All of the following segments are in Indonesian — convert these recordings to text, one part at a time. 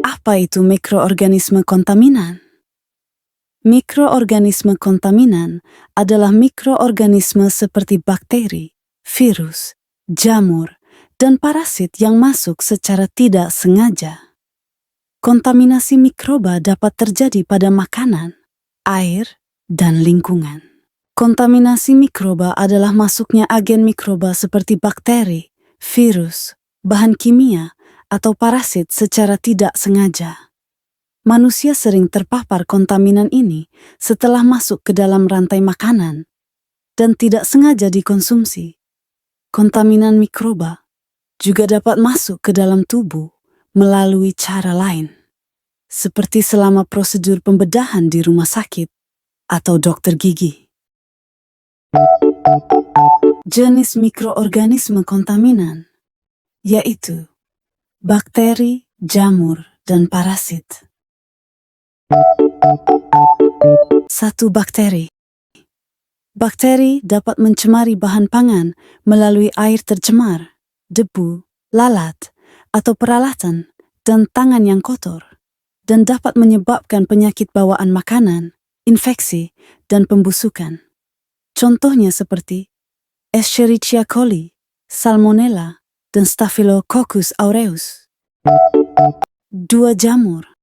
Apa itu mikroorganisme kontaminan? Mikroorganisme kontaminan adalah mikroorganisme seperti bakteri, virus, jamur, dan parasit yang masuk secara tidak sengaja. Kontaminasi mikroba dapat terjadi pada makanan, air, dan lingkungan. Kontaminasi mikroba adalah masuknya agen mikroba seperti bakteri, virus, bahan kimia, atau parasit secara tidak sengaja. Manusia sering terpapar kontaminan ini setelah masuk ke dalam rantai makanan dan tidak sengaja dikonsumsi. Kontaminan mikroba juga dapat masuk ke dalam tubuh melalui cara lain, seperti selama prosedur pembedahan di rumah sakit atau dokter gigi. Jenis mikroorganisme kontaminan yaitu bakteri, jamur, dan parasit. 1. Bakteri. Bakteri dapat mencemari bahan pangan melalui air tercemar, debu, lalat, atau peralatan, dan tangan yang kotor, dan dapat menyebabkan penyakit bawaan makanan, infeksi, dan pembusukan. Contohnya seperti Escherichia coli, Salmonella, dan Staphylococcus aureus. 2. Jamur.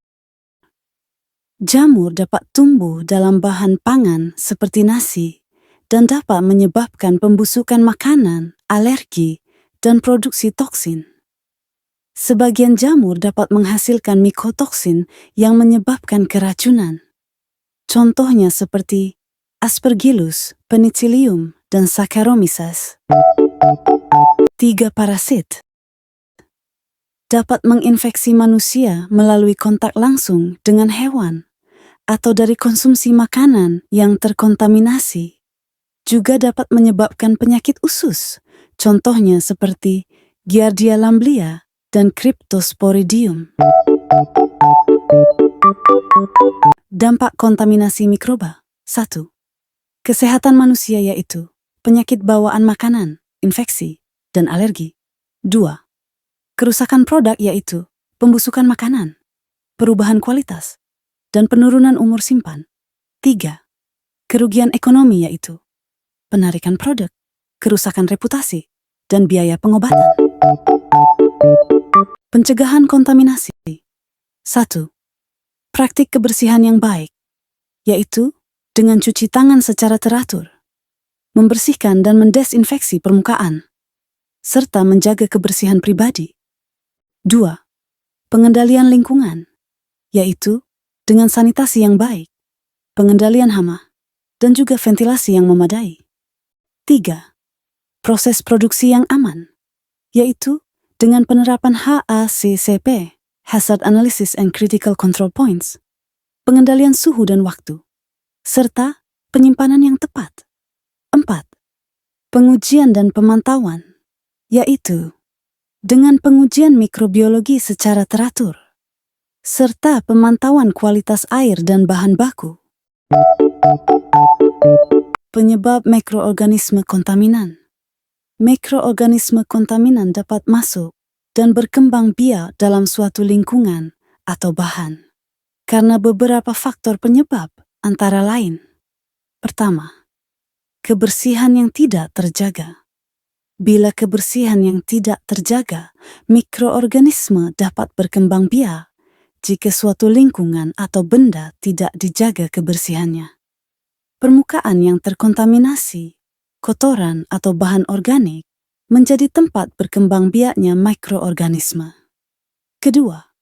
Jamur dapat tumbuh dalam bahan pangan seperti nasi dan dapat menyebabkan pembusukan makanan, alergi, dan produksi toksin. Sebagian jamur dapat menghasilkan mikotoksin yang menyebabkan keracunan. Contohnya seperti Aspergillus, Penicillium, dan Saccharomyces. 3. Parasit. Dapat menginfeksi manusia melalui kontak langsung dengan hewan atau dari konsumsi makanan yang terkontaminasi. Juga dapat menyebabkan penyakit usus, contohnya seperti Giardia lamblia dan Cryptosporidium. Dampak kontaminasi mikroba. 1. Kesehatan manusia yaitu penyakit bawaan makanan, infeksi, dan alergi. 2. Kerusakan produk yaitu pembusukan makanan, perubahan kualitas, dan penurunan umur simpan. 3. Kerugian ekonomi yaitu penarikan produk, kerusakan reputasi, dan biaya pengobatan. Pencegahan kontaminasi. 1. Praktik kebersihan yang baik, yaitu dengan cuci tangan secara teratur, membersihkan dan mendesinfeksi permukaan, serta menjaga kebersihan pribadi. 2. Pengendalian lingkungan, yaitu dengan sanitasi yang baik, pengendalian hama, dan juga ventilasi yang memadai. 3. Proses produksi yang aman, yaitu dengan penerapan HACCP, Hazard Analysis and Critical Control Points, pengendalian suhu dan waktu, serta penyimpanan yang tepat. 4. Pengujian dan pemantauan, yaitu dengan pengujian mikrobiologi secara teratur, serta pemantauan kualitas air dan bahan baku. Penyebab mikroorganisme kontaminan. Mikroorganisme kontaminan dapat masuk dan berkembang biak dalam suatu lingkungan atau bahan karena beberapa faktor penyebab, antara lain. Pertama, kebersihan yang tidak terjaga. Bila kebersihan yang tidak terjaga, mikroorganisme dapat berkembang biak jika suatu lingkungan atau benda tidak dijaga kebersihannya. Permukaan yang terkontaminasi, kotoran atau bahan organik menjadi tempat berkembang biaknya mikroorganisme. Kedua,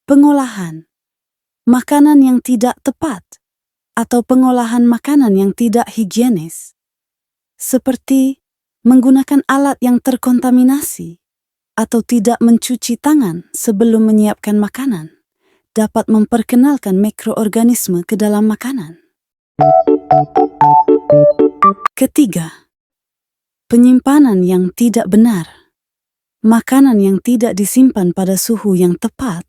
pengolahan. Makanan yang tidak tepat atau pengolahan makanan yang tidak higienis, seperti menggunakan alat yang terkontaminasi atau tidak mencuci tangan sebelum menyiapkan makanan, dapat memperkenalkan mikroorganisme ke dalam makanan. Ketiga, penyimpanan yang tidak benar. Makanan yang tidak disimpan pada suhu yang tepat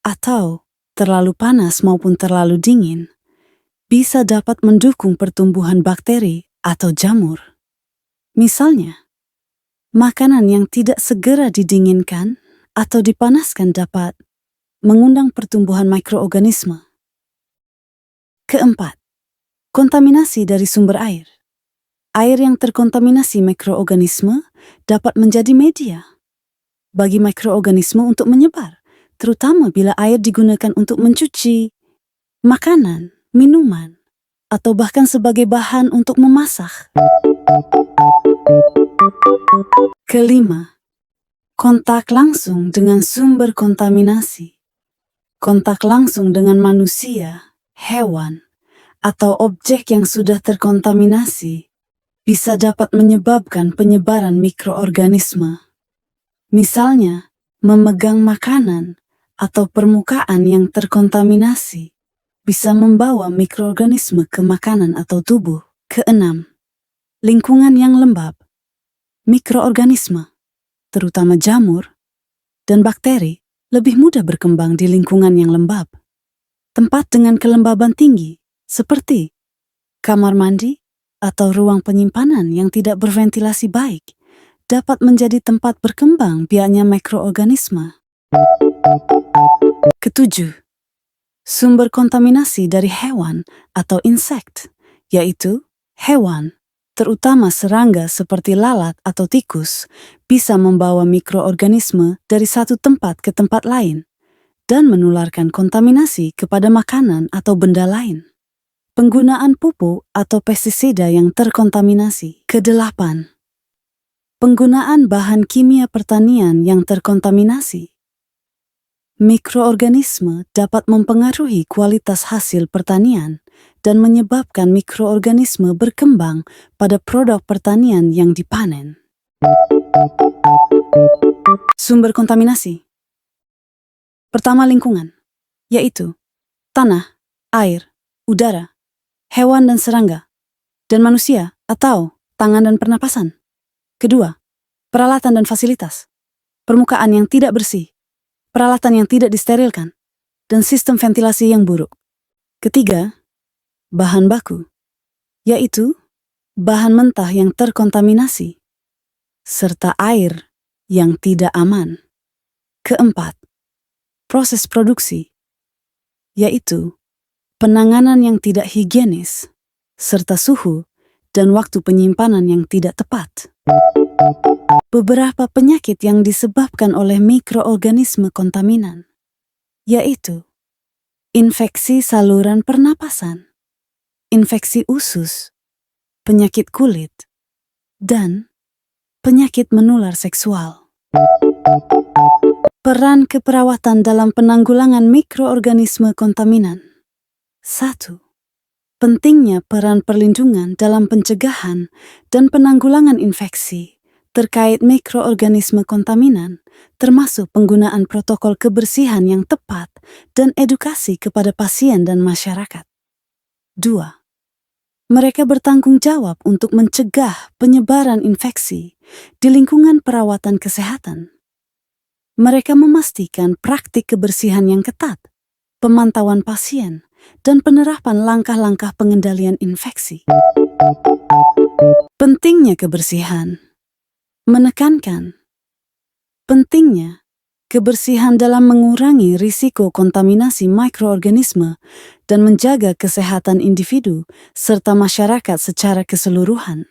atau terlalu panas maupun terlalu dingin bisa dapat mendukung pertumbuhan bakteri atau jamur. Misalnya, makanan yang tidak segera didinginkan atau dipanaskan dapat mengundang pertumbuhan mikroorganisme. Keempat, kontaminasi dari sumber air. Air yang terkontaminasi mikroorganisme dapat menjadi media bagi mikroorganisme untuk menyebar, terutama bila air digunakan untuk mencuci makanan, minuman, atau bahkan sebagai bahan untuk memasak. Kelima, kontak langsung dengan sumber kontaminasi. Kontak langsung dengan manusia, hewan, atau objek yang sudah terkontaminasi bisa dapat menyebabkan penyebaran mikroorganisme. Misalnya, memegang makanan atau permukaan yang terkontaminasi bisa membawa mikroorganisme ke makanan atau tubuh. Keenam, lingkungan yang lembab. Mikroorganisme, terutama jamur dan bakteri, lebih mudah berkembang di lingkungan yang lembab. Tempat dengan kelembaban tinggi, seperti kamar mandi atau ruang penyimpanan yang tidak berventilasi baik, dapat menjadi tempat berkembang biaknya mikroorganisme. Ketujuh, sumber kontaminasi dari hewan atau insekt, yaitu hewan, terutama serangga seperti lalat atau tikus, bisa membawa mikroorganisme dari satu tempat ke tempat lain dan menularkan kontaminasi kepada makanan atau benda lain. Penggunaan pupuk atau pestisida yang terkontaminasi. Kedelapan, penggunaan bahan kimia pertanian yang terkontaminasi. Mikroorganisme dapat mempengaruhi kualitas hasil pertanian dan menyebabkan mikroorganisme berkembang pada produk pertanian yang dipanen. Sumber kontaminasi. Pertama, lingkungan, yaitu tanah, air, udara, hewan dan serangga, dan manusia atau tangan dan pernapasan. Kedua, peralatan dan fasilitas, permukaan yang tidak bersih, peralatan yang tidak disterilkan, dan sistem ventilasi yang buruk. Ketiga, bahan baku, yaitu bahan mentah yang terkontaminasi, serta air yang tidak aman. Keempat, proses produksi, yaitu penanganan yang tidak higienis, serta suhu dan waktu penyimpanan yang tidak tepat. Beberapa penyakit yang disebabkan oleh mikroorganisme kontaminan, yaitu infeksi saluran pernapasan, infeksi usus, penyakit kulit, dan penyakit menular seksual. Peran keperawatan dalam penanggulangan mikroorganisme kontaminan. 1. Pentingnya peran perlindungan dalam pencegahan dan penanggulangan infeksi terkait mikroorganisme kontaminan, termasuk penggunaan protokol kebersihan yang tepat dan edukasi kepada pasien dan masyarakat. 2. Mereka bertanggung jawab untuk mencegah penyebaran infeksi di lingkungan perawatan kesehatan. Mereka memastikan praktik kebersihan yang ketat, pemantauan pasien, dan penerapan langkah-langkah pengendalian infeksi. Pentingnya kebersihan. Menekankan pentingnya kebersihan dalam mengurangi risiko kontaminasi mikroorganisme dan menjaga kesehatan individu serta masyarakat secara keseluruhan.